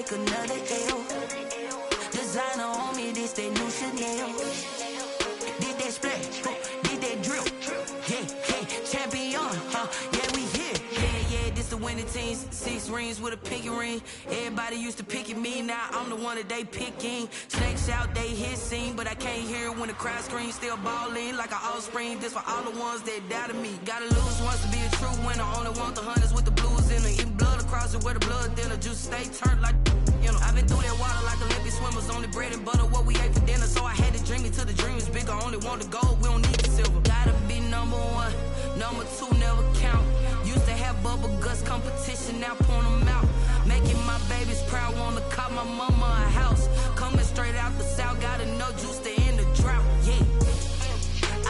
take another L. Designer on me, this that new Chanel. Did that splash, did that drill. Yeah, champion, yeah, we here. Yeah, this the winning teams. 6 rings with a pinky ring. Everybody used to pick at me, now I'm the one that they picking. Snakes out, they hit scene, but I can't hear when the crowd screams. Still balling like an offspring. This for all the ones that doubted me. Gotta lose once to be a true winner. Only want the hunters with the blues in it. Eating blood across it where the blood dinner. Juice stay turned like, you know. I've been through that water like Olympic swimmers. Only bread and butter, what we ate for dinner. So I had to dream it till the dream is bigger. Only want the gold, we don't need the silver. Gotta be number 1, number 2 never count. Used to have bubble guts competition, now point them out. Making my babies proud, wanna call my mama a house. Coming straight out the south, gotta know juice to end the drought. Yeah,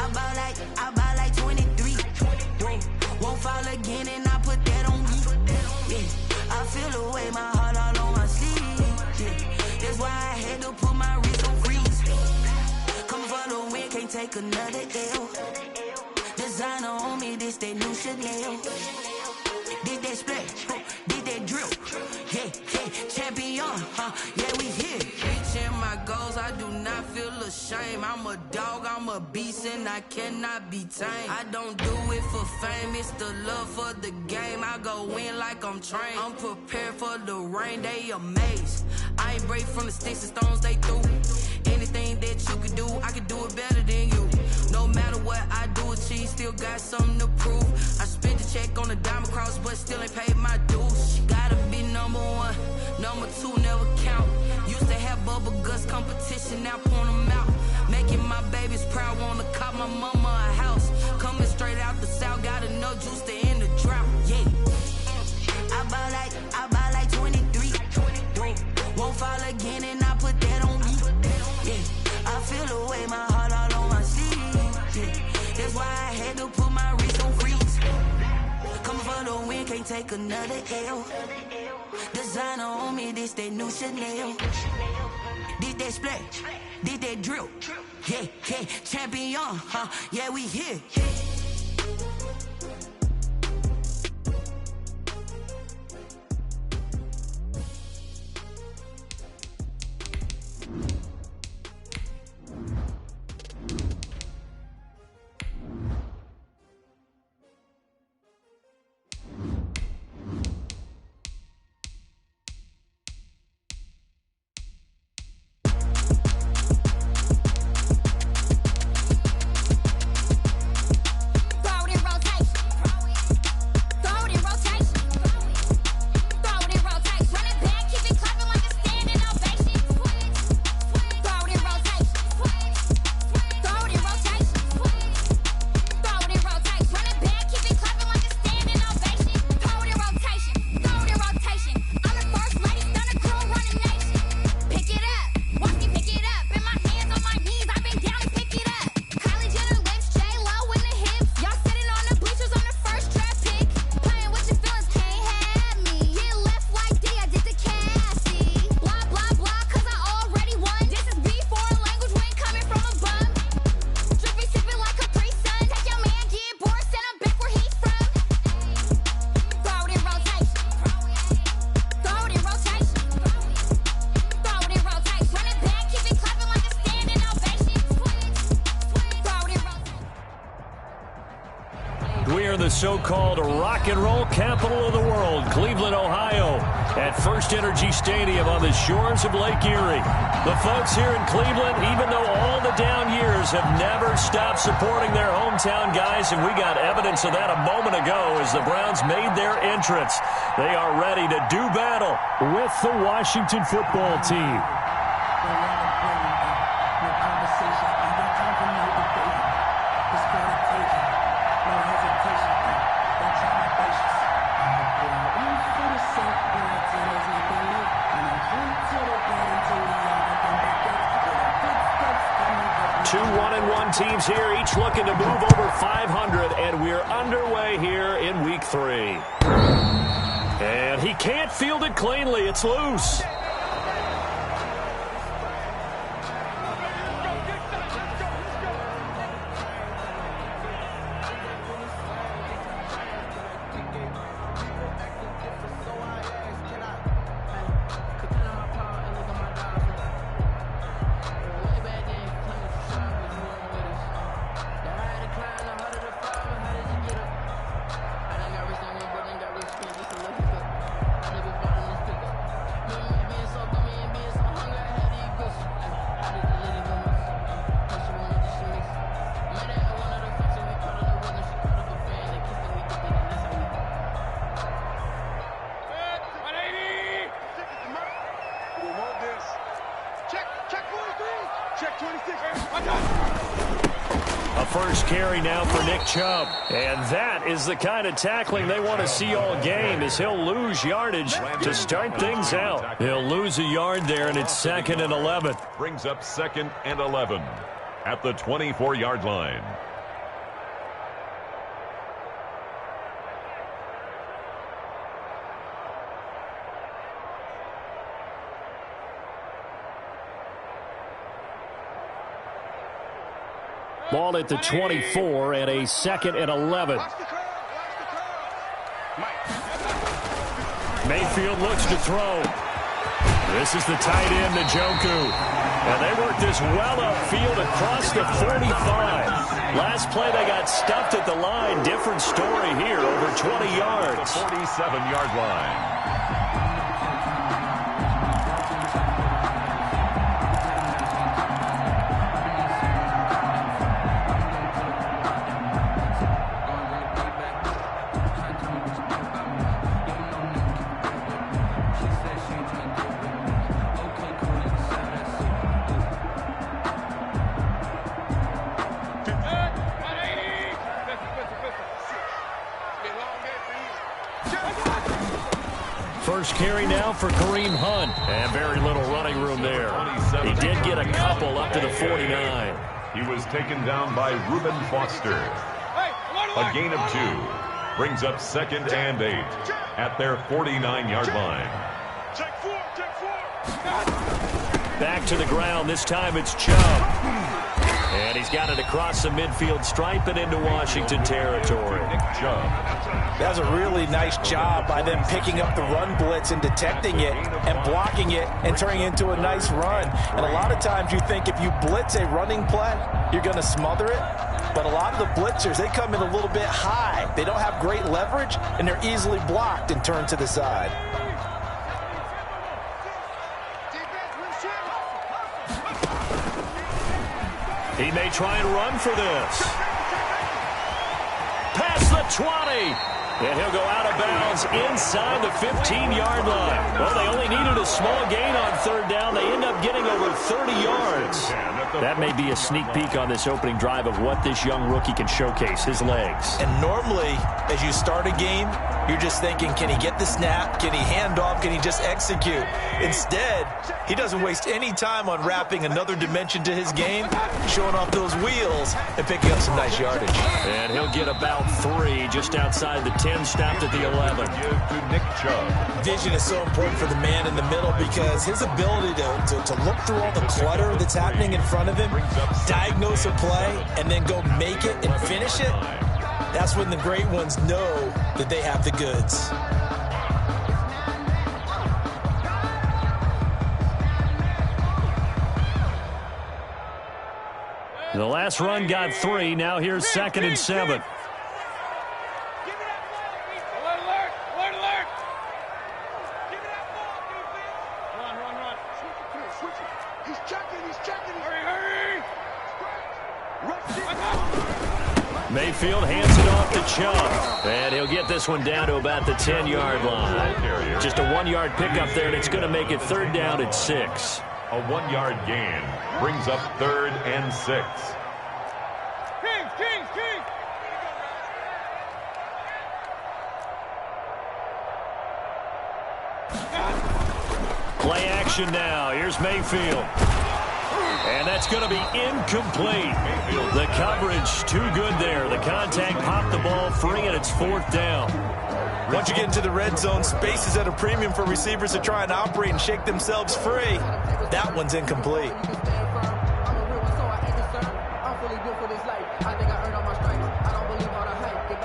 I bought like 23. Won't fall again, and I put that on me. Yeah, I feel the way, my heart all on my sleeve. Yeah, that's why I had to put my wrist on freeze. Coming for the win, can't take another L. Designer on me, this that new Chanel. Did that splash, did that drill. Yeah, champion, yeah, we here. Reaching my goals, I do not feel ashamed. I'm a dog, I'm a beast, and I cannot be tamed. I don't do it for fame, it's the love for the game. I go in like I'm trained. I'm prepared for the rain, they amazed. I ain't break from the sticks and stones they threw. Anything that you could do, I could do it better than you. No matter what I do, achieve, still got something to prove. I spent the check on the diamond cross, but still ain't paid my dues. Gotta be number 1, number 2 never count. Used to have bubble guts competition, now point them out. Making my babies proud, wanna call my mama a house. Coming straight out the south, gotta know juice to end the drought. Yeah, I bought like 23. Won't fall again, and I put that on me. Yeah, I feel the way, my heart all on my sleeve. Yeah, that's why I had to put my wrist on freeze. Coming for the win, can't take another L. Designer on me, this that new Chanel. Did that splash, did that drill. Yeah, champion, yeah, we here. So-called rock and roll capital of the world, Cleveland, Ohio, at First Energy Stadium on the shores of Lake Erie. The folks here in Cleveland, even though all the down years, have never stopped supporting their hometown guys, and we got evidence of that a moment ago as the Browns made their entrance. They are ready to do battle with the Washington football team. Two 1-1 teams here, each looking to move over 500, and we're underway here in week 3. And he can't field it cleanly. It's loose. First carry now for Nick Chubb. And that is the kind of tackling they want to see all game, as he'll lose yardage to start things out. He'll lose a yard there, and it's 2nd and 11. Brings up 2nd and 11 at the 24-yard line. Ball at the 24 and a 2nd and 11. Mayfield looks to throw. This is the tight end, Njoku. And they work this well upfield across the 45. Last play they got stuffed at the line. Different story here, over 20 yards. The 47-yard line. First carry now for Kareem Hunt. And very little running room there. He did get a couple up to the 49. He was taken down by Reuben Foster. A gain of 2. Brings up 2nd and 8 at their 49-yard line. Back to the ground. This time it's Chubb. And he's got it across the midfield stripe and into Washington territory. Nick Chubb. That was a really nice job by them picking up the run blitz and detecting it and blocking it and turning it into a nice run. And a lot of times you think if you blitz a running play, you're going to smother it. But a lot of the blitzers, they come in a little bit high. They don't have great leverage, and they're easily blocked and turned to the side. He may try and run for this. Past the 20. And he'll go out of bounds inside the 15-yard line. Well, they only needed a small gain on 3rd down. They end up getting over 30 yards. That may be a sneak peek on this opening drive of what this young rookie can showcase, his legs. And normally, as you start a game, you're just thinking, can he get the snap? Can he hand off? Can he just execute? Instead, he doesn't waste any time on wrapping another dimension to his game, showing off those wheels, and picking up some nice yardage. And he'll get about 3 just outside the 10, stopped at the 11. To Nick Chubb. Vision is so important for the man in the middle because his ability to look through all the clutter that's happening in front of him, diagnose a play, and then go make it and finish it, that's when the great ones know that they have the goods. The last run got 3. Now here's 2nd and 7. Mayfield hands it off to Chubb. And he'll get this one down to about the 10-yard line. Just a 1-yard pickup there, and it's going to make it 3rd down at 6. A 1-yard gain brings up 3rd and 6. Play action now. Here's Mayfield. And that's going to be incomplete. The coverage too good there. The contact popped the ball free, and it's 4th down. Once you get into the red zone, space is at a premium for receivers to try and operate and shake themselves free. That one's incomplete.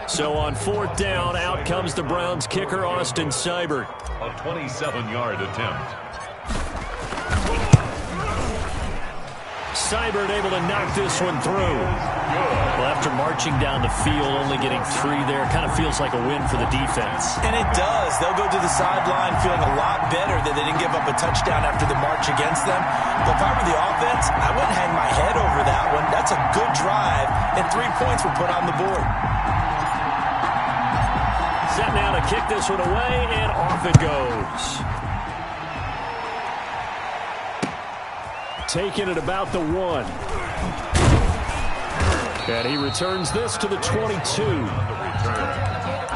So on 4th down, out comes the Browns kicker, Austin Seibert. A 27-yard attempt. Seibert able to knock this one through. Well, after marching down the field, only getting 3 there, kind of feels like a win for the defense. And it does. They'll go to the sideline feeling a lot better that they didn't give up a touchdown after the march against them. But if I were the offense, I wouldn't hang my head over that one. That's a good drive, and 3 points were put on the board. Set now to kick this one away, and off it goes. Taking it about the 1. And he returns this to the 22.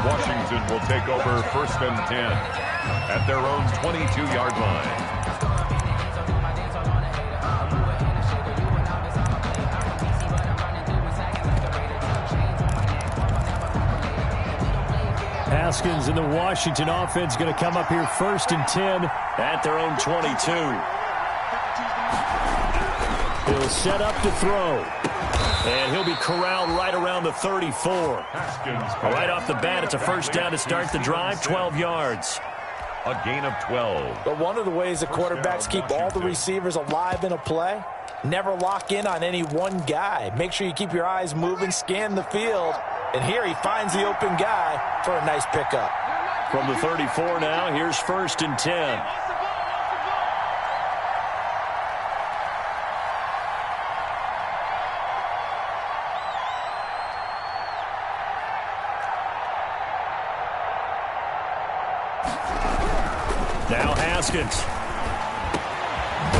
Washington will take over 1st and 10 at their own 22-yard line. Haskins and the Washington offense going to come up here 1st and 10 at their own 22. He'll set up to throw. And he'll be corralled right around the 34. Right off the bat, it's a first down to start the drive, 12 yards. A gain of 12. But one of the ways that quarterbacks keep all the receivers alive in a play, never lock in on any one guy. Make sure you keep your eyes moving, scan the field. And here he finds the open guy for a nice pickup. From the 34 now, here's 1st and 10. Now Haskins.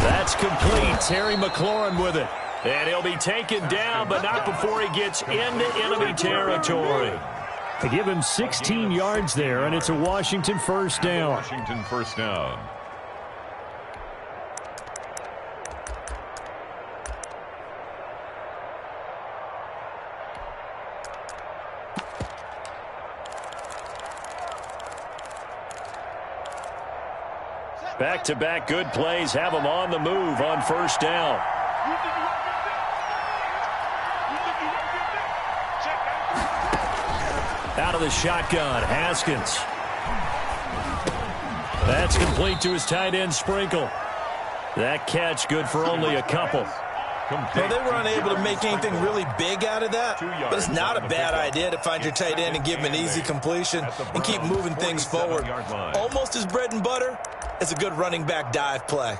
That's complete. Terry McLaurin with it. And he'll be taken down, but not before he gets into enemy territory. They give him 16 yards there, and it's a Washington first down. Washington first down. Back-to-back good plays have him on the move on first down. Out of the shotgun, Haskins. That's complete to his tight end, Sprinkle. That catch good for only a couple. Well, they were unable to make anything really big out of that, but it's not a bad idea to find your tight end and give him an easy completion and keep moving things forward. Almost as bread and butter as a good running back dive play.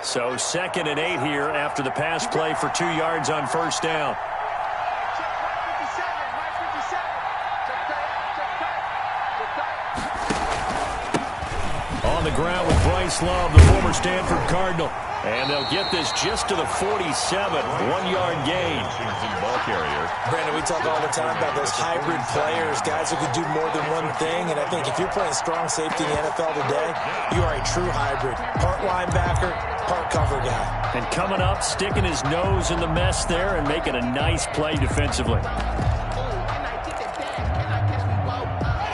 So 2nd and 8 here after the pass play for 2 yards on first down. On the ground with Bryce Love, the former Stanford Cardinal. And they'll get this just to the 47, 1-yard gain. Ball carrier. Brandon, we talk all the time about those hybrid players, guys who can do more than one thing. And I think if you're playing strong safety in the NFL today, you are a true hybrid. Part linebacker, part cover guy. And coming up, sticking his nose in the mess there and making a nice play defensively.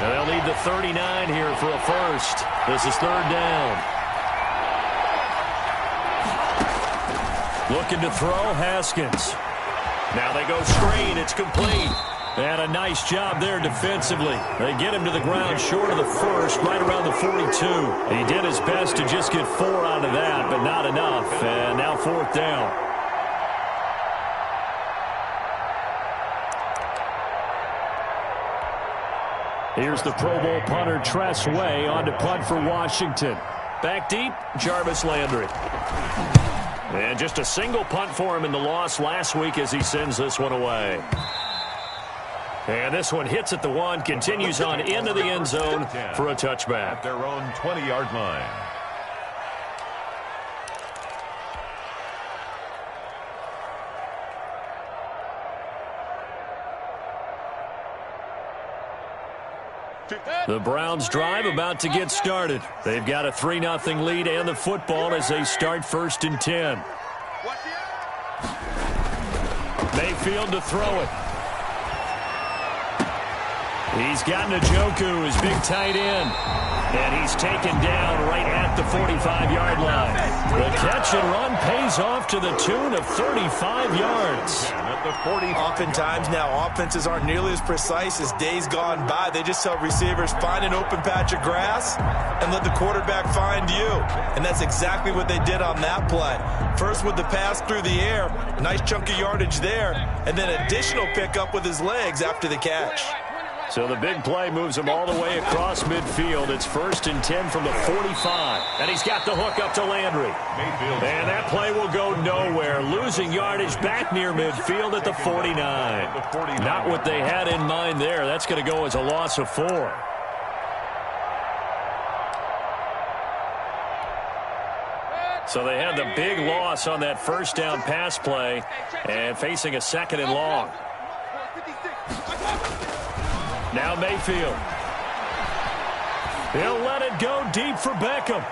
Now they'll need the 39 here for a first. This is 3rd down. Looking to throw, Haskins. Now they go straight. It's complete. And a nice job there defensively. They get him to the ground short of the first, right around the 42. He did his best to just get 4 out of that, but not enough. And now 4th down. Here's the Pro Bowl punter, Tress Way, on to punt for Washington. Back deep, Jarvis Landry. And just a single punt for him in the loss last week as he sends this one away. And this one hits at the 1, continues on into the end zone for a touchback. At their own 20-yard line. The Browns drive about to get started. They've got a 3-0 lead and the football as they start 1st and 10. Mayfield to throw it. He's got Njoku, his big tight end. And he's taken down right at the 45-yard line. The catch and run pays off to the tune of 35 yards. Oftentimes now, offenses aren't nearly as precise as days gone by. They just tell receivers, find an open patch of grass and let the quarterback find you. And that's exactly what they did on that play. First with the pass through the air, nice chunk of yardage there, and then additional pickup with his legs after the catch. So the big play moves him all the way across midfield. It's 1st and 10 from the 45. And he's got the hook up to Landry. And that play will go nowhere. Losing yardage back near midfield at the 49. Not what they had in mind there. That's going to go as a loss of 4. So they had the big loss on that first down pass play and facing a 2nd and long. Now Mayfield. He'll let it go deep for Beckham.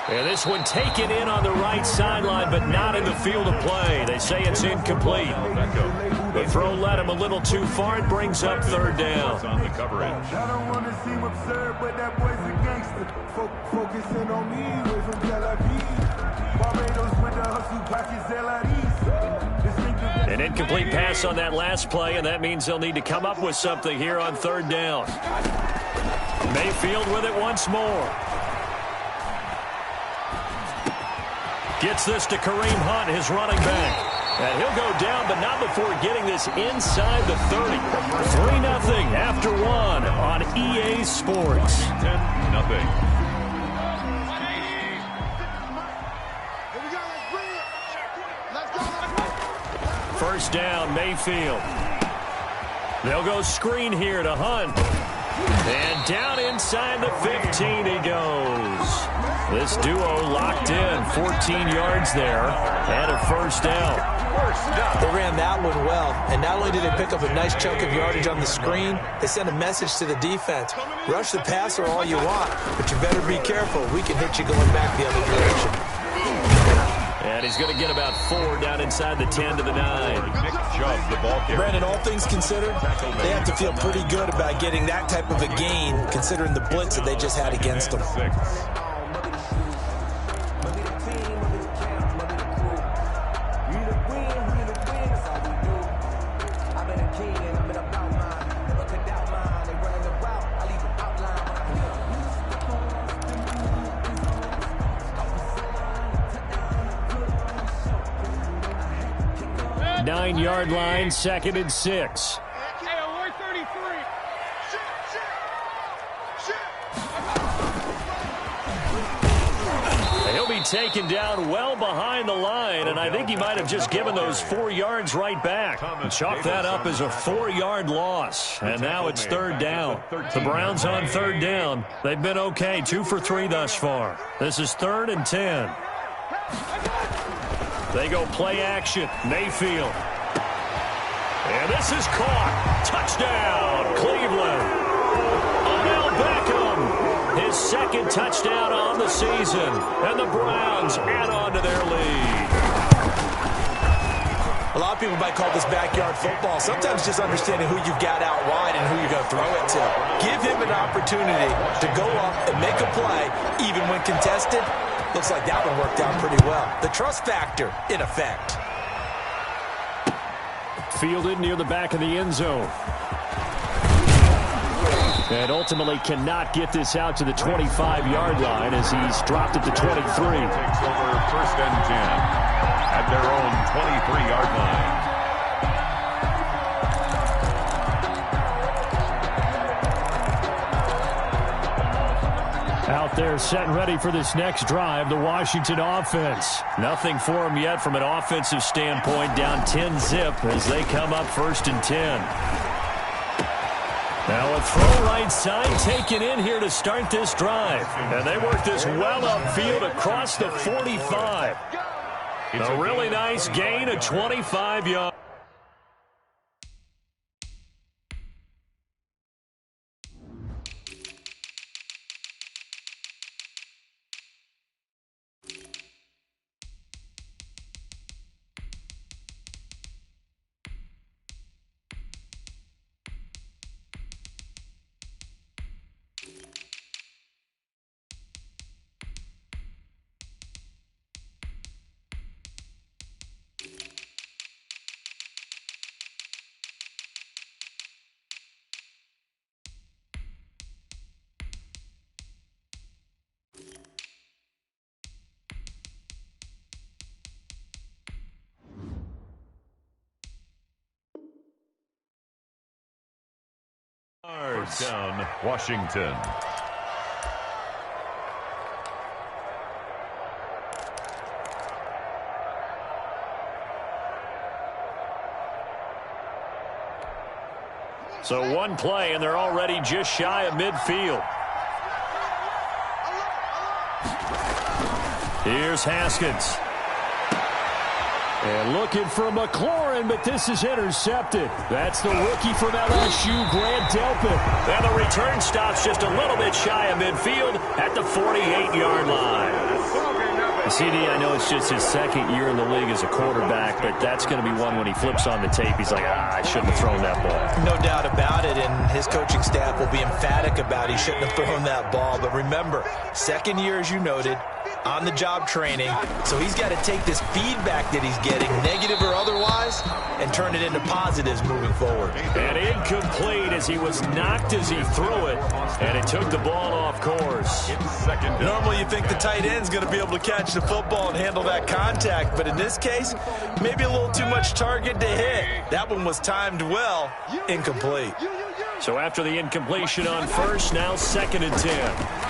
And this one taken in on the right sideline, but not in the field of play. They say it's incomplete. The throw led him a little too far. It brings up 3rd down. On the coverage. I don't want to seem absurd, but that boy's a gangster. Focusing on me, away from Tel Aviv. Barbados with the hustle, pockets An incomplete pass on that last play, and that means they'll need to come up with something here on 3rd down. Mayfield with it once more. Gets this to Kareem Hunt, his running back. And he'll go down, but not before getting this inside the 30. 3-0 after 1 on EA Sports. 10-0. First down, Mayfield. They'll go screen here to Hunt. And down inside the 15 he goes. This duo locked in, 14 yards there, and a first down. They ran that one well, and not only did they pick up a nice chunk of yardage on the screen, they sent a message to the defense. Rush the passer all you want, but you better be careful. We can hit you going back the other direction. And he's going to get about 4 down inside the 10 to the 9. Nick Chubb, the ball carrier. Brandon, all things considered, they have to feel pretty good about getting that type of a gain, considering the blitz that they just had against them. 6. Nine-yard line, 2nd and 6. He'll be taken down well behind the line, and I think he might have just given those 4 yards right back. Chalk that up as a 4-yard loss, and now it's 3rd down. The Browns on 3rd down. They've been okay, 2 for 3 thus far. This is 3rd and 10. They go play action. Mayfield. And this is caught. Touchdown, Cleveland. Odell Beckham. His 2nd touchdown on the season. And the Browns add on to their lead. A lot of people might call this backyard football. Sometimes just understanding who you've got out wide and who you're going to throw it to. Give him an opportunity to go up and make a play, even when contested. Looks like that one worked out pretty well. The trust factor, in effect. Fielded near the back of the end zone. And ultimately cannot get this out to the 25-yard line as he's dropped at the 23. Takes over 1st and 10 at their own 23-yard line. Out there set and ready for this next drive, the Washington offense. Nothing for them yet from an offensive standpoint, down 10-zip as they come up 1st and 10. Now a throw right side taken in here to start this drive. And they work this well upfield across the 45. A really nice gain of 25 yards. First down, Washington. So one play, and they're already just shy of midfield. Here's Haskins. And looking for McLaurin, but this is intercepted. That's the rookie from LSU, Grant Delpit. And the return stops just a little bit shy of midfield at the 48-yard line. CD, I know it's just his second year in the league as a quarterback, but that's going to be one when he flips on the tape. He's like, I shouldn't have thrown that ball. No doubt about it, and his coaching staff will be emphatic about he shouldn't have thrown that ball. But remember, second year, as you noted, on-the-job training, so he's got to take this feedback that he's getting, negative or otherwise, and turn it into positives moving forward. And incomplete as he was knocked as he threw it, and it took the ball off course. Normally you think the tight end's going to be able to catch the football and handle that contact, but in this case, maybe a little too much target to hit. That one was timed well, incomplete. So after the incompletion on first, now 2nd and 10.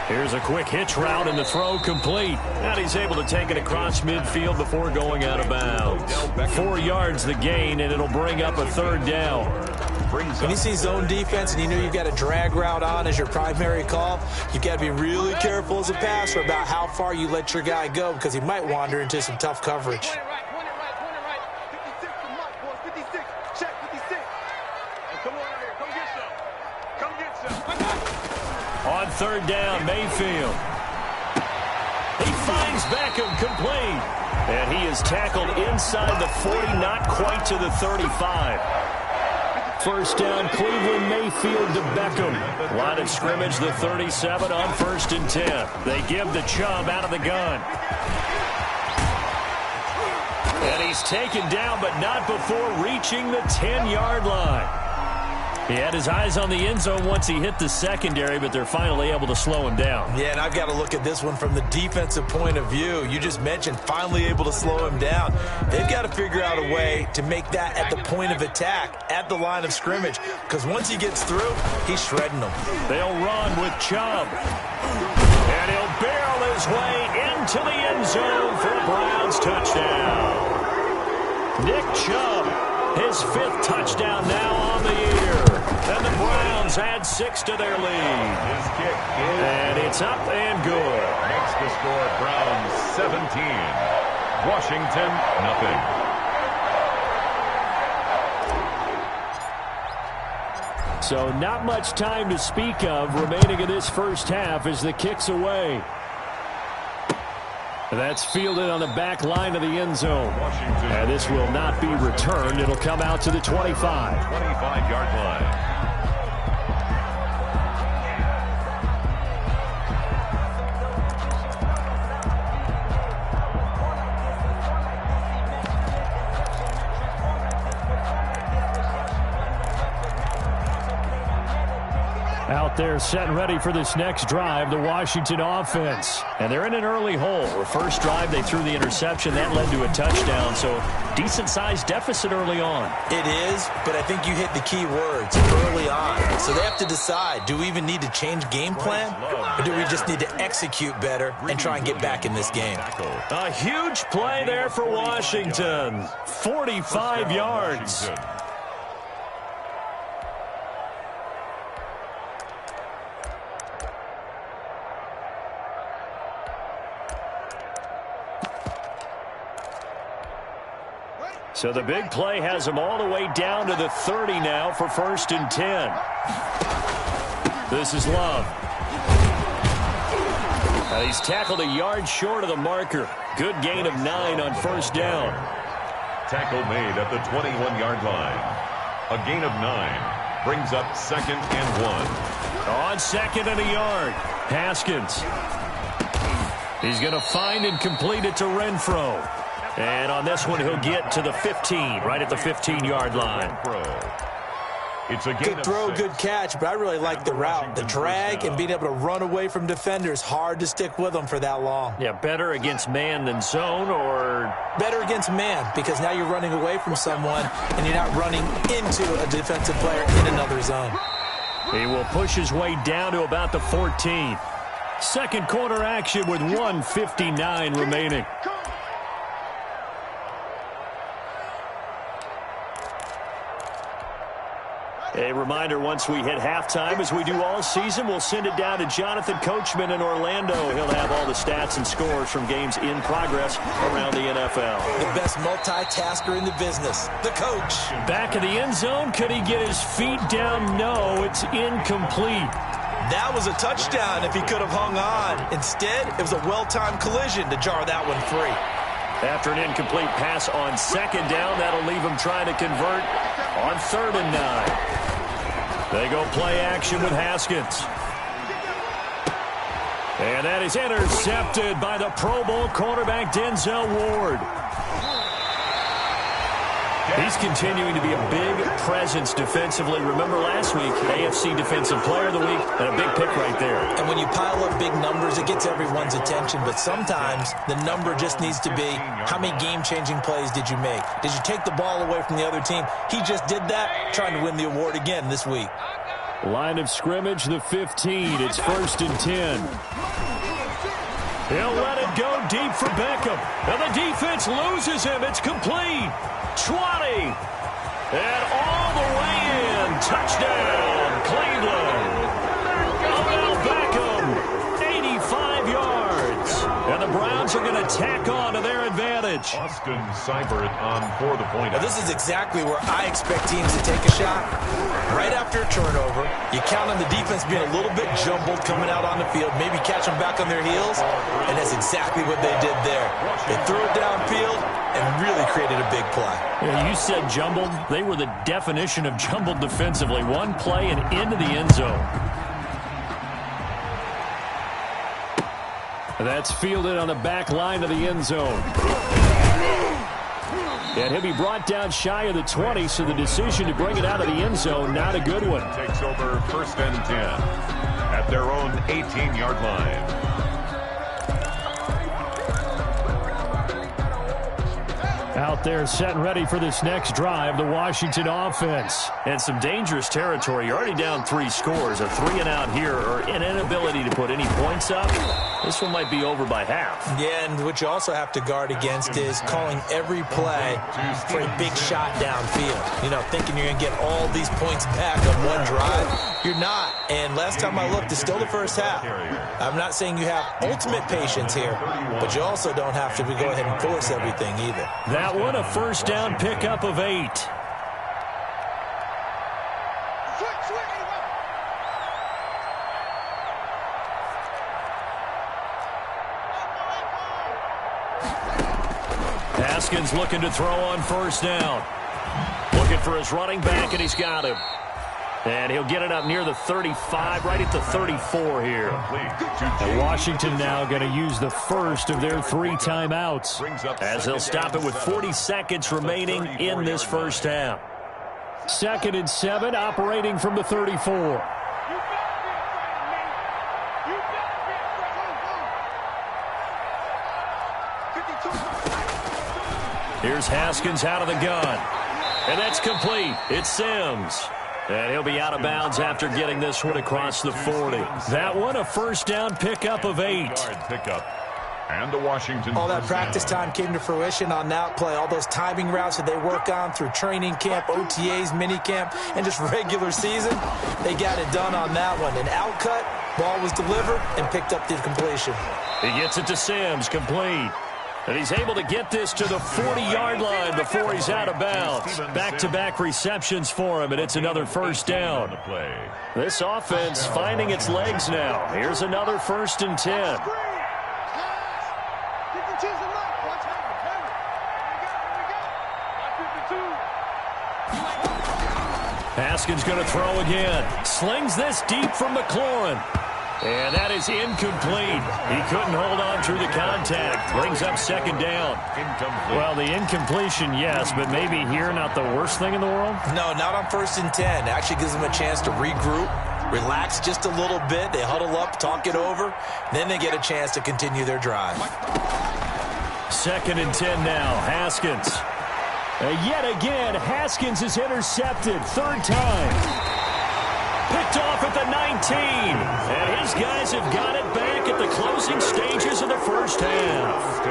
Here's a quick hitch route and the throw complete. And he's able to take it across midfield before going out of bounds. 4 yards the gain, and it'll bring up a 3rd down. When you see zone defense and you know you've got a drag route on as your primary call, you've got to be really careful as a passer about how far you let your guy go because he might wander into some tough coverage. On 3rd down, Mayfield. He finds Beckham complete. And he is tackled inside the 40, not quite to the 35. 1st down, Cleveland, Mayfield to Beckham. Line of scrimmage, the 37 on 1st and 10. They give the Chubb out of the gun. And he's taken down, but not before reaching the 10-yard line. He had his eyes on the end zone once he hit the secondary, but they're finally able to slow him down. Yeah, and I've got to look at this one from the defensive point of view. You just mentioned finally able to slow him down. They've got to figure out a way to make that at the point of attack, at the line of scrimmage, because once he gets through, he's shredding them. They'll run with Chubb. And he'll barrel his way into the end zone for a Browns touchdown. Nick Chubb, his 5th touchdown now on the year. And the Browns add 6 to their lead. His kick is and it's up and good. Makes the score Browns 17, Washington nothing. So not much time to speak of remaining in this first half as the kick's away. That's fielded on the back line of the end zone. And this will not be returned. It'll come out to the 25. 25-yard line. Out there set and ready for this next drive, the Washington offense. And they're in an early hole. The first drive, they threw the interception. That led to a touchdown, so decent-sized deficit early on. It is, but I think you hit the key words, early on. So they have to decide, do we even need to change game plan, or do we just need to execute better and try and get back in this game? A huge play there for Washington. 45 yards. So the big play has him all the way down to the 30 now for 1st and 10. This is Love. He's tackled a yard short of the marker. Good gain of 9 on 1st down. Tackle made at the 21-yard line. A gain of 9 brings up 2nd and 1. On 2nd and a yard, Haskins. He's going to find and complete it to Renfro. And on this one, he'll get to the 15, right at the 15-yard line. It's a gain good throw, good catch, but I really like the route. The drag and being able to run away from defenders, hard to stick with them for that long. Yeah, better against man than zone, or? Better against man, because now you're running away from someone and you're not running into a defensive player in another zone. He will push his way down to about the 14. Second quarter action with 1:59 remaining. A reminder, once we hit halftime, as we do all season, we'll send it down to Jonathan Coachman in Orlando. He'll have all the stats and scores from games in progress around the NFL. The best multitasker in the business, the coach. Back in the end zone, could he get his feet down? No, it's incomplete. That was a touchdown if he could have hung on. Instead, it was a well-timed collision to jar that one free. After an incomplete pass on second down, that'll leave him trying to convert on 3rd and 9. They go play action with Haskins. And that is intercepted by the Pro Bowl cornerback Denzel Ward. He's continuing to be a big presence defensively. Remember last week, AFC Defensive Player of the Week, and a big pick right there. And when you pile up big numbers, it gets everyone's attention. But sometimes the number just needs to be, how many game-changing plays did you make? Did you take the ball away from the other team? He just did that, trying to win the award again this week. Line of scrimmage, the 15. It's 1st and 10. He'll let it go deep for Beckham. And the defense loses him. It's complete. 20. And all the way in. Touchdown, Cleveland. Odell Beckham, 85 yards. And the Browns are going to tack on to their advantage. Austin Seibert on for the point. Now, this is exactly where I expect teams to take a shot. Right after a turnover, you count on the defense being a little bit jumbled coming out on the field, maybe catch them back on their heels, and that's exactly what they did there. They threw it downfield and really created a big play. Yeah, you said jumbled. They were the definition of jumbled defensively. One play and into the end zone. That's fielded on the back line of the end zone. And he'll be brought down shy of the 20, so the decision to bring it out of the end zone, not a good one. Takes over 1st and 10 at their own 18-yard line. Out there set and ready for this next drive, the Washington offense. And some dangerous territory. You're already down 3 scores. A 3-and-out here, or an inability to put any points up. This one might be over by half. Yeah, and what you also have to guard against is calling every play for a big shot downfield. You know, thinking you're going to get all these points back on one drive. You're not. And last time I looked, it's still the first half. I'm not saying you have ultimate patience here, but you also don't have to go ahead and force everything either. That one, a first down pickup of 8. Haskins looking to throw on first down. Looking for his running back, and he's got him. And he'll get it up near the 35, right at the 34 here. And Washington now going to use the first of their 3 timeouts, as they'll stop it with 40 seconds remaining in this first half. 2nd and 7, operating from the 34. Here's Haskins out of the gun. And that's complete. It's Sims. And he'll be out of bounds after getting this one across the 40. That one, a first down pickup of 8. Pickup. And the Washington. All that practice time came to fruition on that play. All those timing routes that they work on through training camp, OTAs, minicamp, and just regular season, they got it done on that one. An outcut, ball was delivered, and picked up the completion. He gets it to Sims, complete. And he's able to get this to the 40-yard line before he's out of bounds. Back-to-back receptions for him, and it's another first down. This offense finding its legs now. Here's another 1st and 10. Haskins going to throw again. Slings this deep from McLaurin. And that is incomplete. He couldn't hold on through the contact. Brings up 2nd down. Well, the incompletion, yes, but maybe here not the worst thing in the world? No, not on 1st and 10. It actually gives them a chance to regroup, relax just a little bit. They huddle up, talk it over. Then they get a chance to continue their drive. 2nd and 10 now. Haskins. Yet again, Haskins is intercepted. 3rd time. picked off at the 19. And his guys have got it back at the closing stages of the first half.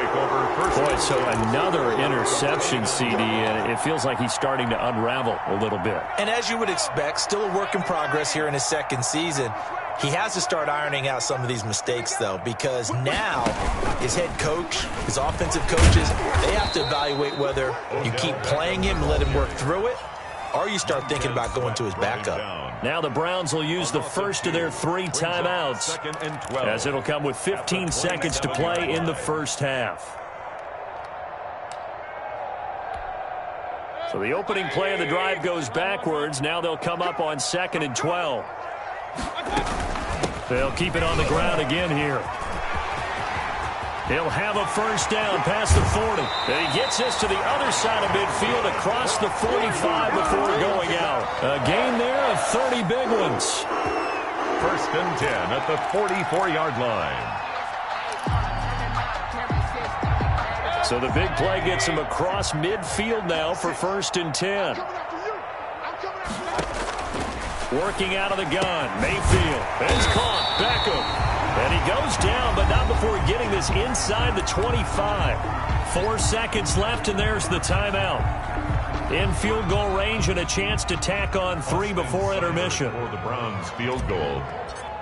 Boy, so another interception, CD, and it feels like he's starting to unravel a little bit. And as you would expect, still a work in progress here in his second season. He has to start ironing out some of these mistakes, though, because now his head coach, his offensive coaches, they have to evaluate whether you keep playing him and let him work through it, or you start thinking about going to his backup. Now the Browns will use the first of their 3 timeouts, as it'll come with 15 seconds to play in the first half. So the opening play of the drive goes backwards. Now they'll come up on 2nd and 12. They'll keep it on the ground again here. He'll have a first down past the 40. And he gets this to the other side of midfield across the 45 before going out. A gain there of 30 big ones. 1st and 10 at the 44-yard line. So the big play gets him across midfield now for 1st and 10. Working out of the gun. Mayfield is caught. Beckham. And he goes down, but not before getting this inside the 25. 4 seconds left, and there's the timeout. In field goal range and a chance to tack on 3 before intermission. For the Browns field goal,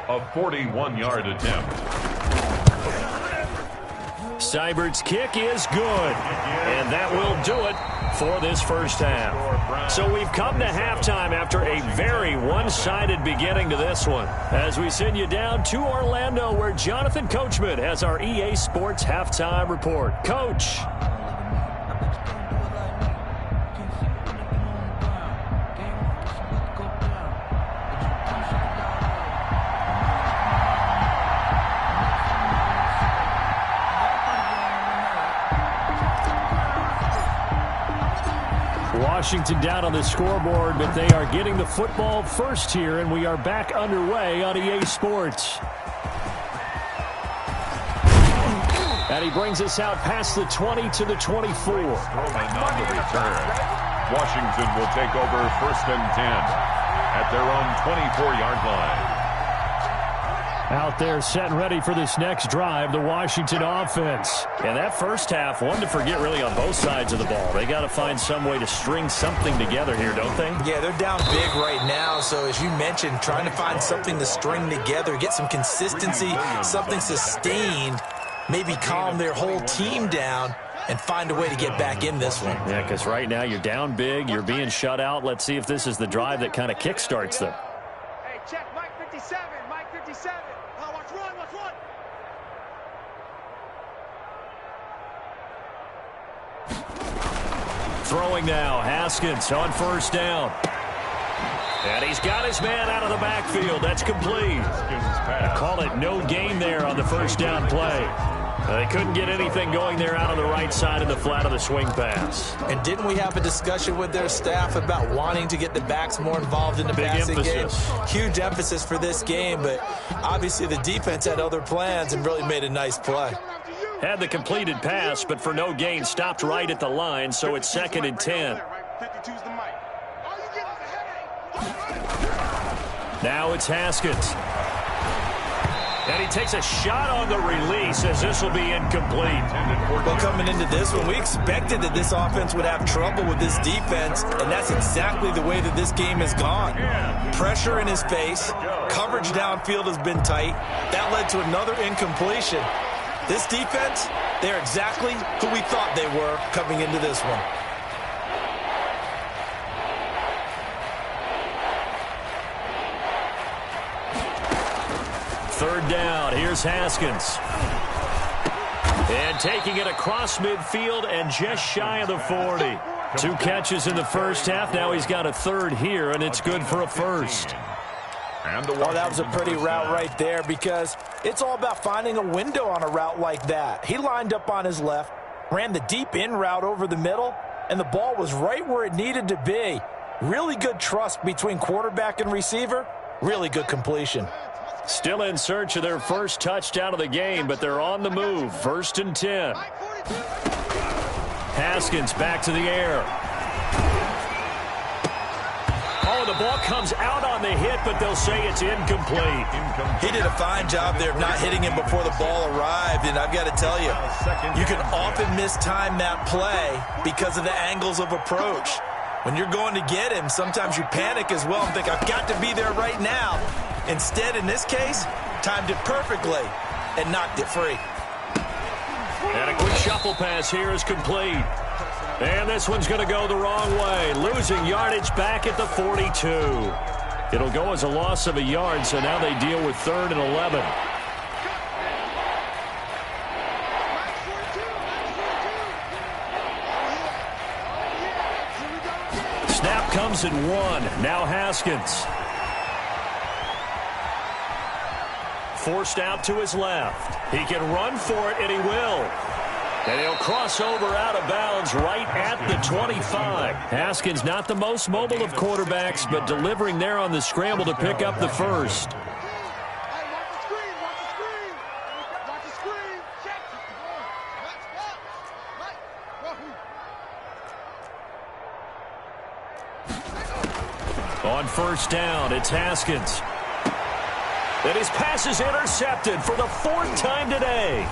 a 41-yard attempt. Seibert's kick is good, and that will do it for this first half. So we've come to halftime after a very one-sided beginning to this one, as we send you down to Orlando, where Jonathan Coachman has our EA Sports halftime report. Coach. Washington down on the scoreboard, but they are getting the football first here, and we are back underway on EA Sports. And he brings us out past the 20 to the 24. On the return. Washington will take over 1st and 10 at their own 24-yard line. Out there set and ready for this next drive, the Washington offense. And that first half, one to forget really on both sides of the ball. They got to find some way to string something together here, don't they? Yeah, they're down big right now. So as you mentioned, trying to find something to string together, get some consistency, something sustained, maybe calm their whole team down and find a way to get back in this one. Yeah, because right now you're down big, you're being shut out. Let's see if this is the drive that kind of kickstarts them. Hey, check Mike 57, Mike 57. Watch one. Throwing now, Haskins on first down. And he's got his man out of the backfield. That's complete. Call it no gain there on the first down play. They couldn't get anything going there out on the right side of the flat of the swing pass. And didn't we have a discussion with their staff about wanting to get the backs more involved in the passing game? Huge emphasis for this game, but obviously the defense had other plans and really made a nice play. Had the completed pass, but for no gain, stopped right at the line, so it's 2nd and 10. Now it's Haskins. And he takes a shot on the release as this will be incomplete. Well, coming into this one, we expected that this offense would have trouble with this defense, and that's exactly the way that this game has gone. Pressure in his face, coverage downfield has been tight. That led to another incompletion. This defense, they're exactly who we thought they were coming into this one. Third down, here's Haskins. And taking it across midfield and just shy of the 40. 2 catches in the first half. Now he's got a third here, and it's good for a first. Oh, that was a pretty route right there, because it's all about finding a window on a route like that. He lined up on his left, ran the deep in route over the middle, and the ball was right where it needed to be. Really good trust between quarterback and receiver. Really good completion. Still in search of their first touchdown of the game, but they're on the move. 1st and 10. Haskins back to the air. Oh, the ball comes out on the hit, but they'll say it's incomplete. He did a fine job there of not hitting him before the ball arrived, and I've got to tell you, you can often mistime that play because of the angles of approach. When you're going to get him, sometimes you panic as well and think, I've got to be there right now. Instead, in this case, timed it perfectly and knocked it free. And a quick shuffle pass here is complete. And this one's going to go the wrong way. Losing yardage back at the 42. It'll go as a loss of a yard, so now they deal with 3rd and 11. Snap comes at 1. Now Haskins. Forced out to his left. He can run for it, and he will. And he'll cross over out of bounds right at the 25. Haskins not the most mobile of quarterbacks, but delivering there on the scramble to pick up the first. On first down, it's Haskins. And his pass is intercepted for the 4th time today.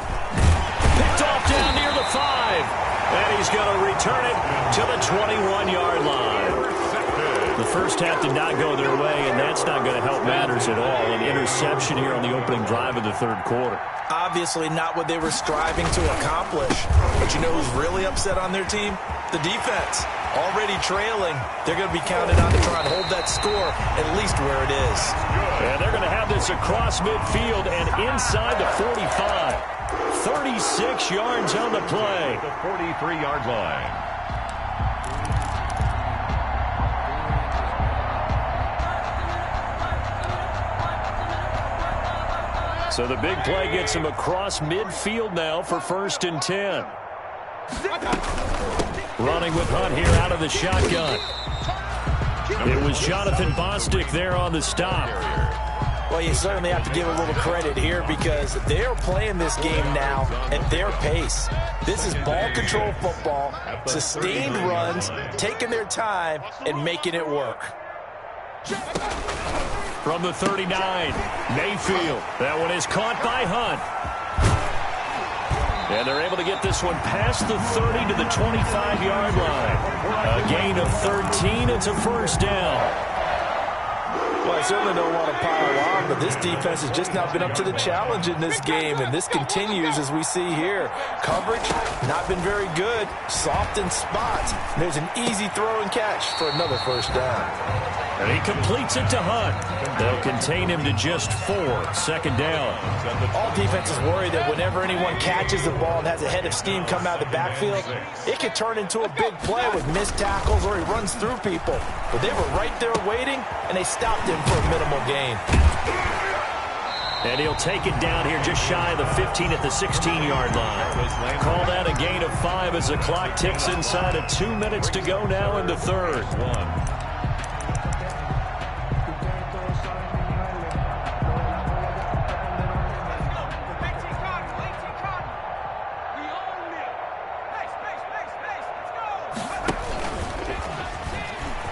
Picked off down near the 5. And he's going to return it to the 21-yard line. The first half did not go their way, and that's not going to help matters at all. An interception here on the opening drive of the 3rd quarter. Obviously not what they were striving to accomplish. But you know who's really upset on their team? The defense. Already trailing. They're going to be counted on to try and hold that score at least where it is. And they're going to have this across midfield and inside the 45. 36 yards on the play. The 43-yard line. So the big play gets him across midfield now for 1st and 10. Running with Hunt here out of the shotgun. It was Jonathan Bostic there on the stop. Well, you certainly have to give a little credit here because they're playing this game now at their pace. This is ball control football, sustained runs, taking their time, and making it work. From the 39, Mayfield. That one is caught by Hunt. And they're able to get this one past the 30 to the 25-yard line. A gain of 13. It's a first down. Well, I certainly don't want to pile on, but this defense has just not been up to the challenge in this game, and this continues as we see here. Coverage, not been very good. Soft in spots. There's an easy throw and catch for another first down. And he completes it to Hunt. They'll contain him to just 4. 2nd down. All defenses worry that whenever anyone catches the ball and has a head of steam come out of the backfield, it could turn into a big play with missed tackles or he runs through people. But they were right there waiting, and they stopped him for a minimal gain. And he'll take it down here just shy of the 15 at the 16-yard line. Call that a gain of 5 as the clock ticks inside of 2 minutes to go now in the 3rd.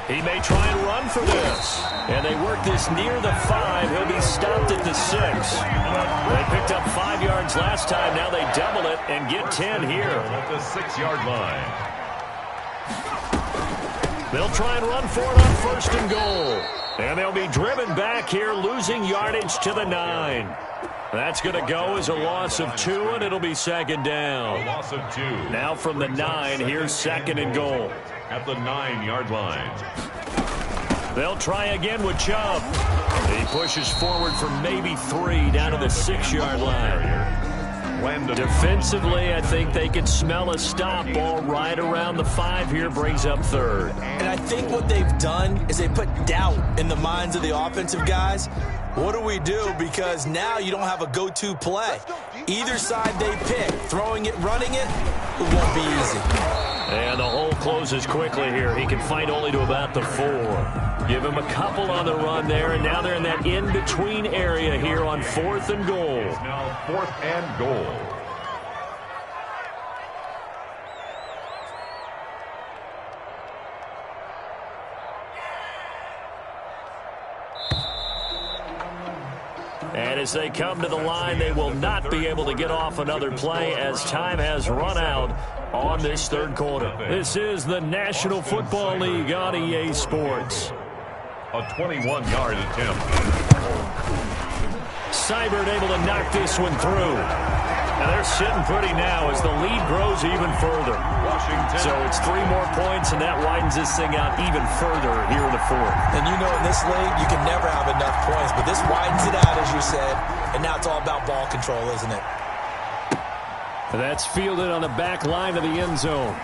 He may try and run for this. And they work this near the 5. He'll be stopped at the 6. They picked up 5 yards last time. Now they double it and get 10 here. At the 6-yard line. They'll try and run for it on 1st and goal. And they'll be driven back here, losing yardage to the 9. That's going to go as a loss of 2, and it'll be 2nd down. A loss of 2. Now from the 9, here's 2nd and goal. At the 9-yard line. They'll try again with Chubb. He pushes forward for maybe 3 down to the 6-yard line. Defensively, I think they can smell a stop. Ball right around the 5 here, brings up 3rd. And I think what they've done is they put doubt in the minds of the offensive guys. What do we do? Because now you don't have a go-to play. Either side they pick, throwing it, running it, it won't be easy. And the hole closes quickly here. He can fight only to about the 4. Give him a couple on the run there, and now they're in that in-between area here on 4th and goal. Now 4th and goal. And as they come to the line, they will not be able to get off another play as time has run out on this third quarter. This is the National Football League on EA Sports. A 21-yard attempt. Seibert able to knock this one through. Now they're sitting pretty now as the lead grows even further. Washington. So it's 3 more points, and that widens this thing out even further here in the fourth. And you know in this league, you can never have enough points, but this widens it out, as you said, and now it's all about ball control, isn't it? That's fielded on the back line of the end zone.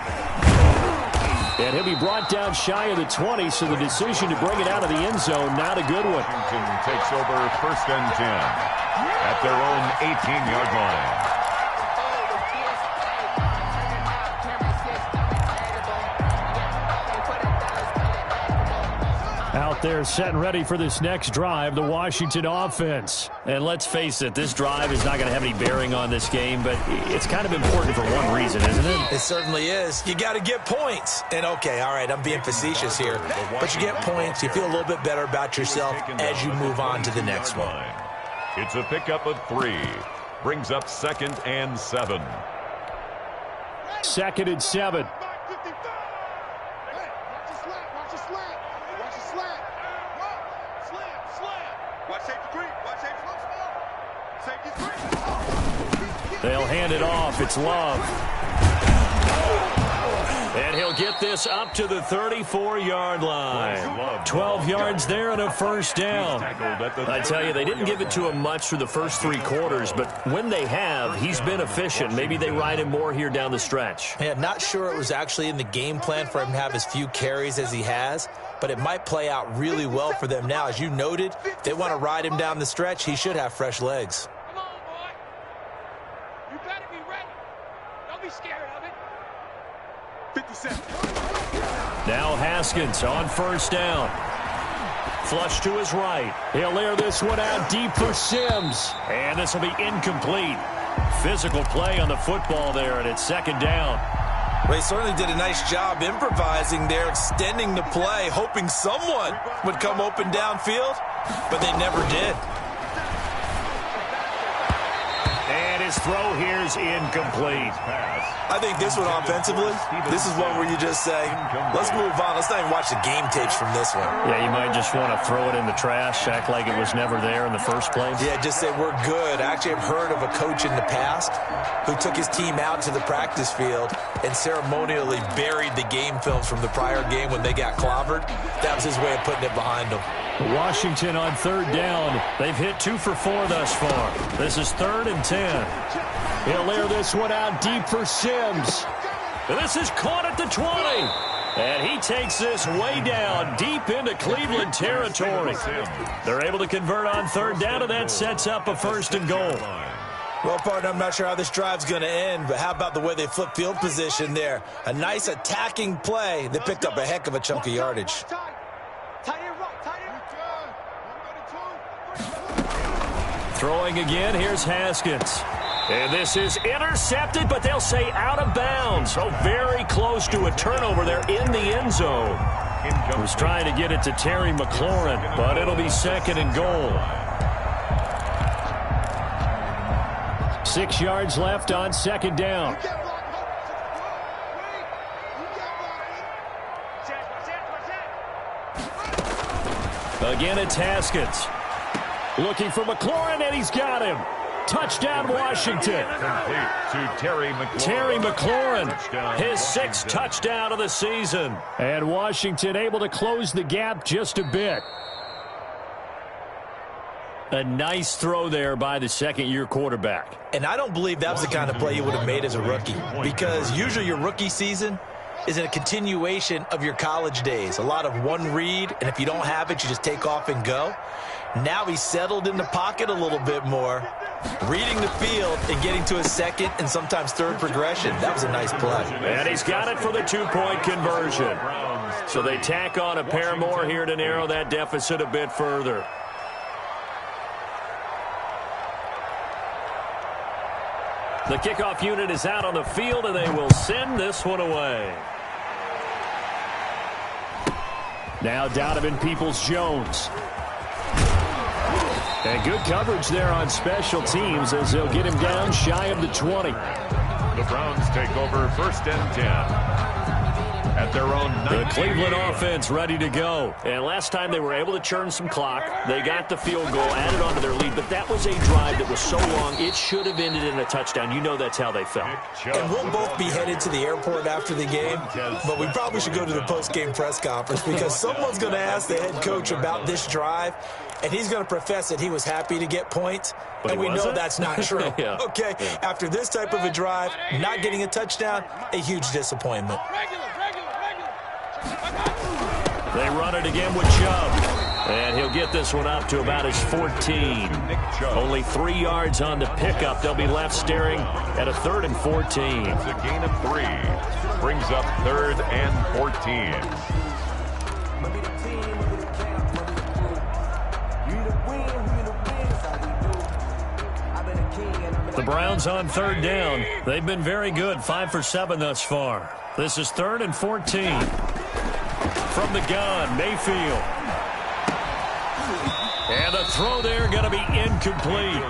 And he'll be brought down shy of the 20, so the decision to bring it out of the end zone, not a good one. Washington takes over 1st and 10 at their own 18-yard line. Out there set and ready for this next drive, the Washington offense. And let's face it, this drive is not going to have any bearing on this game, but it's kind of important for one reason, isn't it? It certainly is. You got to get points. And okay, all right, I'm being facetious here, but you get points, you feel a little bit better about yourself as you move on to the next one. It's a pickup of 3. Brings up 2nd and 7. 2nd and 7. They'll hand it off. It's Love. And he'll get this up to the 34-yard line. 12 yards there and a first down. I tell you, they didn't give it to him much through the first 3 quarters, but when they have, he's been efficient. Maybe they ride him more here down the stretch. Yeah, not sure it was actually in the game plan for him to have as few carries as he has, but it might play out really well for them now. As you noted, if they want to ride him down the stretch, he should have fresh legs. Now Haskins on first down. Flush to his right. He'll air this one out deep for Sims. And this will be incomplete. Physical play on the football there, and it's 2nd down. They certainly did a nice job improvising there, extending the play, hoping someone would come open downfield, but they never did. And his throw here is incomplete. I think this one offensively, this is one where you just say, let's move on. Let's not even watch the game tapes from this one. Yeah, you might just want to throw it in the trash, act like it was never there in the first place. Yeah, just say we're good. I actually have heard of a coach in the past who took his team out to the practice field and ceremonially buried the game films from the prior game when they got clobbered. That was his way of putting it behind them. Washington on 3rd down. They've hit 2 for 4 thus far. This is 3rd and 10. He'll air this one out deep for Sims. And this is caught at the 20. And he takes this way down deep into Cleveland territory. They're able to convert on 3rd down, and that sets up a 1st and goal. Well, partner, I'm not sure how this drive's going to end, but how about the way they flip field position there? A nice attacking play. They picked up a heck of a chunk of yardage. Throwing again, here's Haskins. And this is intercepted, but they'll say out of bounds. So very close to a turnover there in the end zone. Was trying to get it to Terry McLaurin, but it'll be 2nd and goal. 6 yards left on 2nd down. Again, it's Haskins. Looking for McLaurin, and he's got him. Touchdown, Washington. Complete to Terry McLaurin. Terry McLaurin, his 6th touchdown of the season. And Washington able to close the gap just a bit. A nice throw there by the 2nd-year quarterback. And I don't believe that was the kind of play you would have made as a rookie, because usually your rookie season is a continuation of your college days. A lot of one read, and if you don't have it, you just take off and go. Now he's settled in the pocket a little bit more, reading the field and getting to his 2nd and sometimes 3rd progression. That was a nice play. And he's got it for the 2-point conversion. So they tack on a pair more here to narrow that deficit a bit further. The kickoff unit is out on the field, and they will send this one away. Now Donovan Peoples-Jones. And good coverage there on special teams as they'll get him down shy of the 20. The Browns take over 1st and 10. At their own 19. The Cleveland offense ready to go. And last time they were able to churn some clock. They got the field goal, added on to their lead. But that was a drive that was so long, it should have ended in a touchdown. You know that's how they felt. And we'll both be headed to the airport after the game. But we probably should go to the post-game press conference because someone's going to ask the head coach about this drive. And he's going to profess that he was happy to get points. But and we know that's not true. Yeah. Okay, yeah. After this type of a drive, not getting a touchdown, a huge disappointment. They run it again with Chubb. And he'll get this one up to about his 14. Only 3 yards on the pickup. They'll be left staring at a 3rd and 14. It's a gain of 3. Brings up 3rd and 14. The Browns on 3rd down. They've been very good, 5 for 7 thus far. This is 3rd and 14. From the gun, Mayfield. And the throw there going to be incomplete.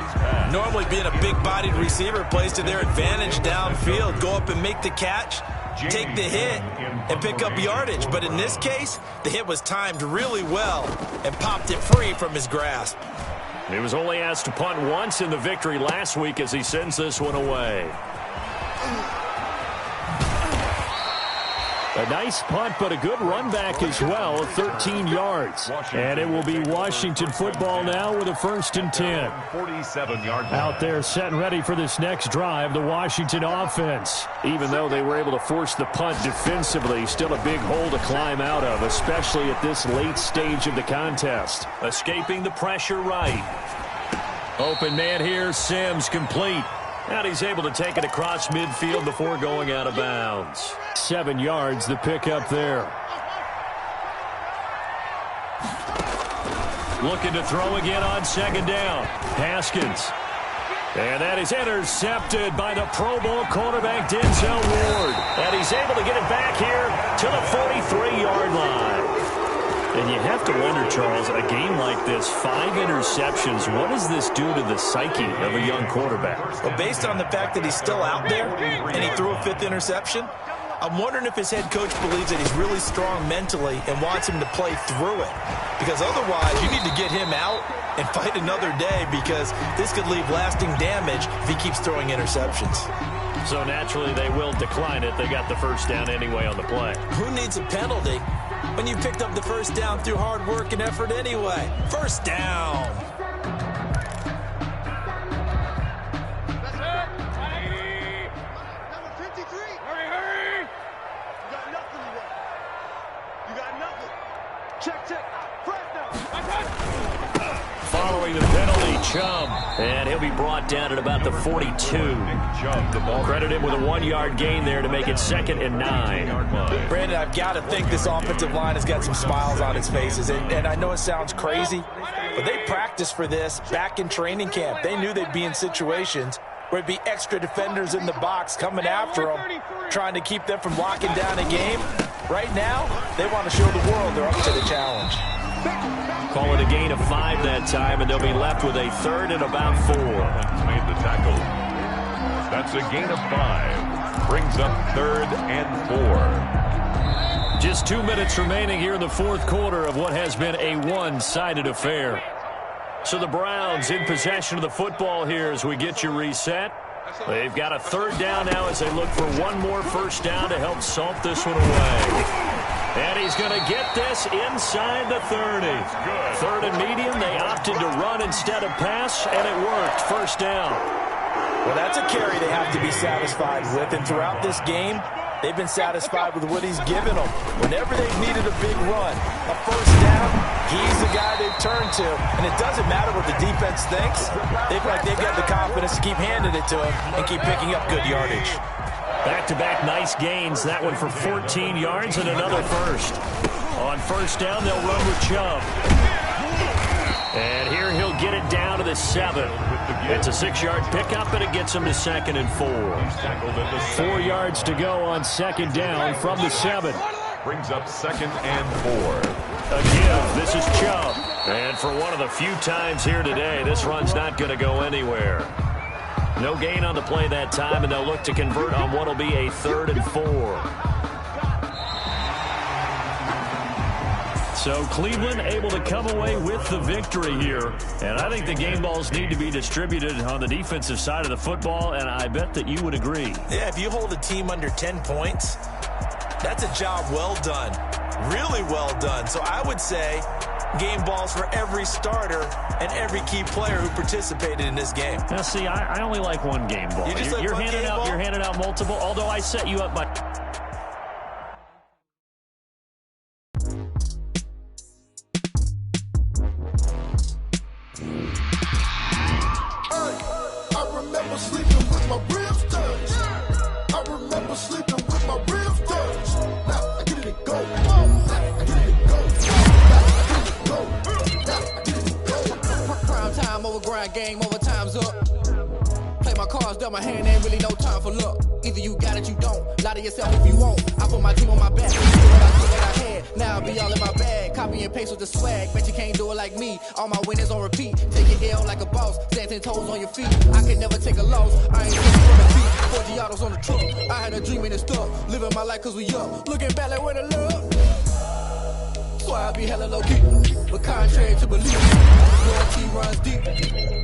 Normally being a big-bodied receiver plays to their advantage downfield. Go up and make the catch, take the hit, and pick up yardage. But in this case, the hit was timed really well and popped it free from his grasp. He was only asked to punt once in the victory last week as he sends this one away. A nice punt, but a good run back as well, 13 yards. And it will be Washington football now with a 1st and 10. 47-yard line. Out there set and ready for this next drive, the Washington offense. Even though they were able to force the punt defensively, still a big hole to climb out of, especially at this late stage of the contest. Escaping the pressure right. Open man here, Sims complete. And he's able to take it across midfield before going out of bounds. 7 yards, the pickup there. Looking to throw again on 2nd down. Haskins. And that is intercepted by the Pro Bowl quarterback Denzel Ward. And he's able to get it back here to the 43-yard line. And you have to wonder, Charles, a game like this, 5 interceptions, what does this do to the psyche of a young quarterback? Well, based on the fact that he's still out there and he threw a 5th interception, I'm wondering if his head coach believes that he's really strong mentally and wants him to play through it. Because otherwise, you need to get him out and fight another day because this could leave lasting damage if he keeps throwing interceptions. So naturally, they will decline it. They got the 1st down anyway on the play. Who needs a penalty when you picked up the 1st down through hard work and effort anyway? 1st down. That's it. Hey. Number 53. Hurry. You got nothing left. You got nothing. Check. Following the penalty, Chubb. And he'll be brought down at about the 42. Credit him with a 1-yard gain there to make it 2nd and 9. Brandon, I've got to think this offensive line has got some smiles on its faces. And I know it sounds crazy, but they practiced for this back in training camp. They knew they'd be in situations where it'd be extra defenders in the box coming after them, trying to keep them from locking down a game. Right now, they want to show the world they're up to the challenge. Call it a gain of 5 that time, and they'll be left with a 3rd and about 4. Made the tackle. That's a gain of 5. Brings up 3rd and 4. Just 2 minutes remaining here in the 4th quarter of what has been a one-sided affair. So the Browns in possession of the football here as we get you reset. They've got a 3rd down now as they look for one more 1st down to help salt this one away. And he's going to get this inside the 30. 3rd and medium. They opted to run instead of pass, and it worked. 1st down. Well, that's a carry they have to be satisfied with. And throughout this game, they've been satisfied with what he's given them. Whenever they've needed a big run, a 1st down, he's the guy they've turned to. And it doesn't matter what the defense thinks. They've got the confidence to keep handing it to him and keep picking up good yardage. Back-to-back nice gains. That one for 14 yards and another 1st. On 1st down, they'll run with Chubb. And here he'll get it down to the 7. It's a 6-yard pickup, and it gets him to 2nd and 4. 4 yards to go on 2nd down from the 7. brings up 2nd and 4. Again, this is Chubb. And for one of the few times here today, this run's not going to go anywhere. No gain on the play that time, and they'll look to convert on what will be a 3rd and 4. So Cleveland able to come away with the victory here. And I think the game balls need to be distributed on the defensive side of the football, and I bet that you would agree. Yeah, if you hold a team under 10 points, that's a job well done. Really well done. So I would say game balls for every starter and every key player who participated in this game. Now, see, I only like one game ball. You're handing out multiple, although I set you up by... Game over, time's up. Play my cards, dealt my hand, ain't really no time for luck. Either you got it, you don't. Lie to yourself if you won't. I put my team on my back. Do what I had. Now I'll be all in my bag. Copy and paste with the swag. Bet you can't do it like me. All my winners on repeat. Take your L like a boss. Stand 10 toes on your feet. I can never take a loss. I ain't looking for the beat. 40 autos on the truck. I had a dream and stuff. Living my life cause we up. Looking back like where the love. So I be hella low-key, but contrary to belief, loyalty runs deep.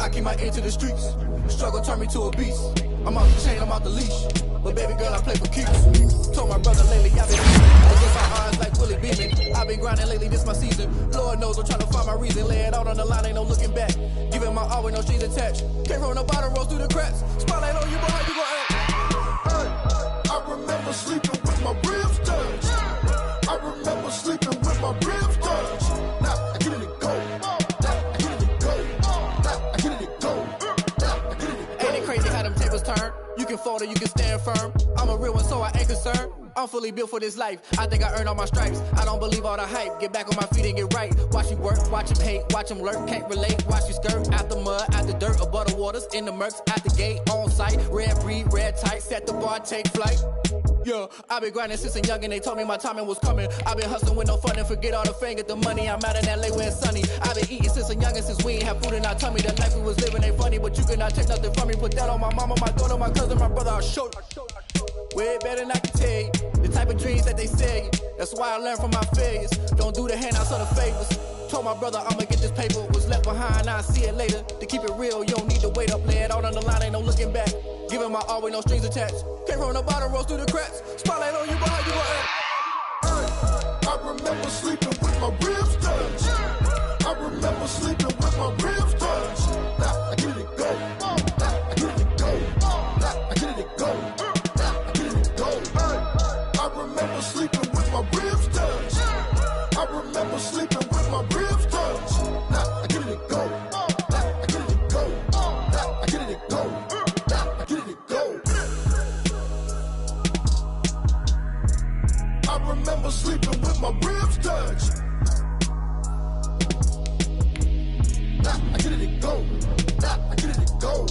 I keep my ear to the streets. Struggle turned me to a beast. I'm out the chain, I'm out the leash. But baby girl, I play for keeps. Told my brother lately, I've been against my odds like Willie Beeman. I've been grinding lately, this my season. Lord knows I'm trying to find my reason. Lay it out on the line, ain't no looking back. Giving my all with no strings attached. Came from the bottom, rose through the cracks. Spotlight on you, but how you gon' act? Hey, I remember sleeping with my ribs touched. I remember sleeping with my ribs touched. Now I get it to go. Now I get it to go. Now I get it to go. Now I get it to go. Ain't it crazy how them tables turn? You can fold or you can stand firm. I'm a real one, so I ain't concerned. I'm fully built for this life. I think I earned all my stripes. I don't believe all the hype. Get back on my feet and get right. Watch you work, watch him hate, watch him lurk. Can't relate, watch you skirt. Out the mud, out the dirt, above the waters, in the murks, out the gate, on site. Red breed, red tight, set the bar, take flight. Yeah, I've been grinding since a young and they told me my timing was coming. I've been hustling with no fun and forget all the fame, get the money. I'm out in LA where it's sunny. I've been eating since a young and since we ain't have food in our tummy. The life we was living ain't funny, but you cannot take nothing from me. Put that on my mama, my daughter, my cousin, my brother, I'll show you. Way better than I can tell you. The type of dreams that they sell you. That's why I learned from my failures. Don't do the handouts or the favors. Told my brother I'ma get this paper. Was left behind, I'll see it later. To keep it real, you don't need to wait up. Lay it out on the line, ain't no looking back. Giving my all with no strings attached. Came from the bottom, rose through the cracks. Spotlight on you, but how you gon' act? I remember sleeping with my ribs touched. I remember sleeping with my ribs touched. Now I get it to go. Now I get it to go. Now I get it to go. Now I get it to go. I remember sleeping with my ribs touched. I remember sleeping with my ribs touched. Now I get it to go. Now I get it to go. Now I get it to go. Now I get it to go. I remember sleeping with my ribs touched. Now I get it to go. Now I get it to go.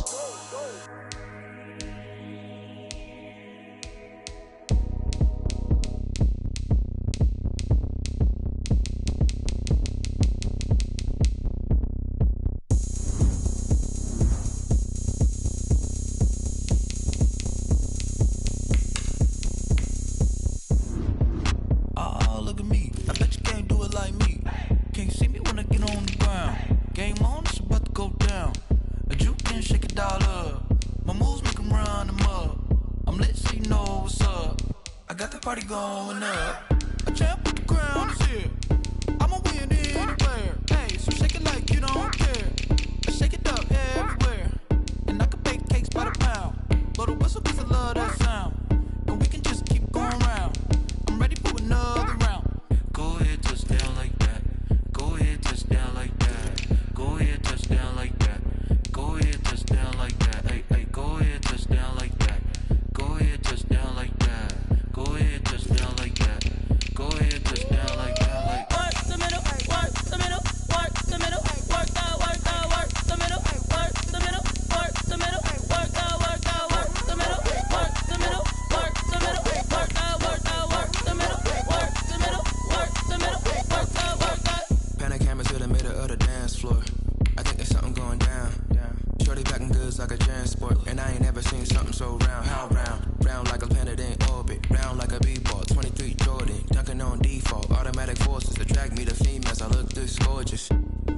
attract me to females? I look this gorgeous.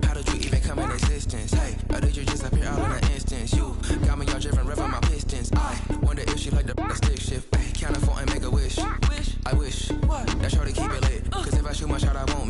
How did you even come in existence? Hey, or did you just appear all in an instance? You got me all driven, revving my pistons. I wonder if she like the stick shift. Hey, count it for and make a wish. I wish that shorty keep it lit. Cause if I shoot my shot, I won't